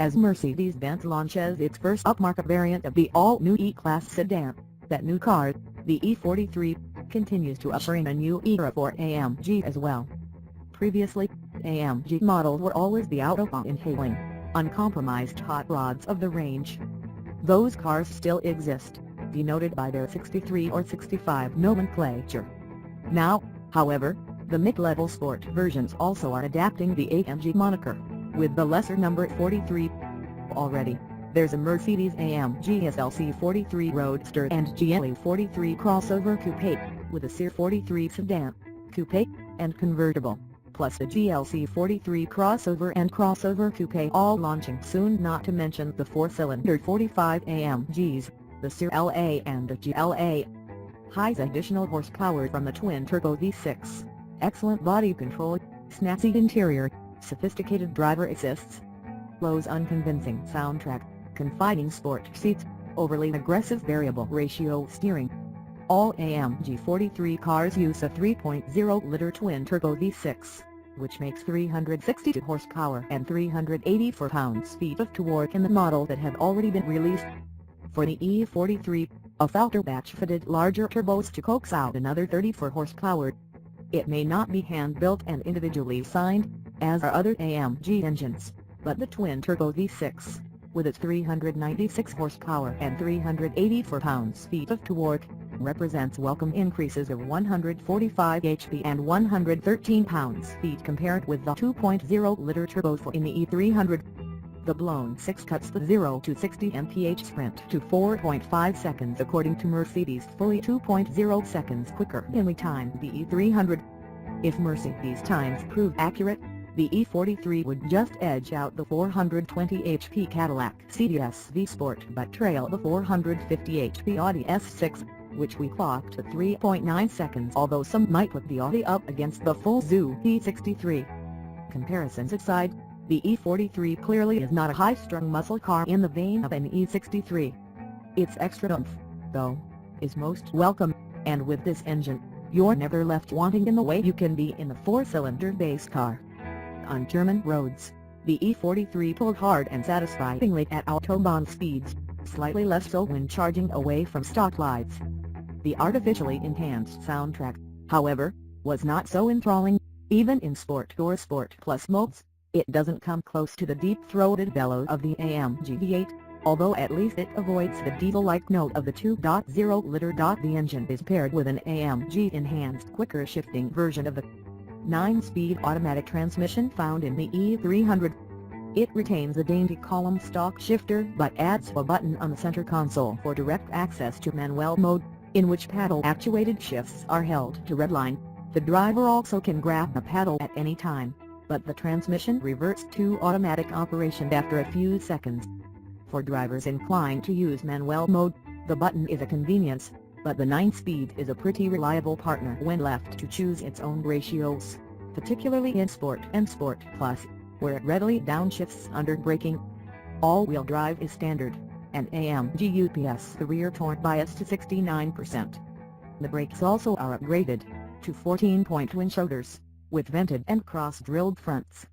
As Mercedes-Benz launches its first upmarket variant of the all-new E-Class sedan, that new car, the E43, continues to usher in a new era for AMG as well. Previously, AMG models were always the autobahn-inhaling, uncompromised hot rods of the range. Those cars still exist, denoted by their 63 or 65 nomenclature. Now, however, the mid-level sport versions also are adapting the AMG moniker, with the lesser number 43. Already, there's a Mercedes-AMG SLC43 Roadster and GLE43 crossover coupe, with a CR43 sedan, coupe, and convertible, plus the GLC43 crossover and crossover coupe all launching soon, not to mention the 4-cylinder 45 AMGs, the CR-LA and the GLA. Highs additional horsepower from the twin-turbo V6, excellent body control, snazzy interior, sophisticated driver assists, Lowe's unconvincing soundtrack, confiding sport seats, overly aggressive variable ratio steering. All AMG 43 cars use a 3.0-liter twin-turbo V6, which makes 362 horsepower and 384 pounds-feet of torque in the model that have already been released. For the E43, a filter batch fitted larger turbos to coax out another 34 horsepower. It may not be hand-built and individually signed, as are other AMG engines, but the twin-turbo V6, with its 396 horsepower and 384 pounds-feet of torque, represents welcome increases of 145 HP and 113 pounds-feet compared with the 2.0-liter turbos in the E300. The blown 6 cuts the 0 to 60 mph sprint to 4.5 seconds according to Mercedes, fully 2.0 seconds quicker than we timed the E300. If Mercedes times prove accurate, the E43 would just edge out the 420 HP Cadillac CTS-V Sport but trail the 450 HP Audi S6, which we clocked at 3.9 seconds, although some might put the Audi up against the full zoo E63. Comparisons aside, the E43 clearly is not a high-strung muscle car in the vein of an E63. Its extra oomph, though, is most welcome, and with this engine, you're never left wanting in the way you can be in a 4-cylinder base car. On German roads, the E43 pulled hard and satisfyingly at autobahn speeds, slightly less so when charging away from stoplights. The artificially enhanced soundtrack, however, was not so enthralling. Even in Sport or Sport Plus modes, it doesn't come close to the deep-throated bellow of the AMG V8, although at least it avoids the diesel-like note of the 2.0-liter. The engine is paired with an AMG-enhanced quicker shifting version of the 9-speed automatic transmission found in the E300. It retains a dainty column stock shifter but adds a button on the center console for direct access to manual mode, in which paddle-actuated shifts are held to redline. The driver also can grab a paddle at any time, but the transmission reverts to automatic operation after a few seconds. For drivers inclined to use manual mode, the button is a convenience, but the 9-speed is a pretty reliable partner when left to choose its own ratios, particularly in Sport and Sport Plus, where it readily downshifts under braking. All-wheel drive is standard, and AMG UPS the rear torque bias to 69%. The brakes also are upgraded to 14-point twin shoulders, with vented and cross-drilled fronts.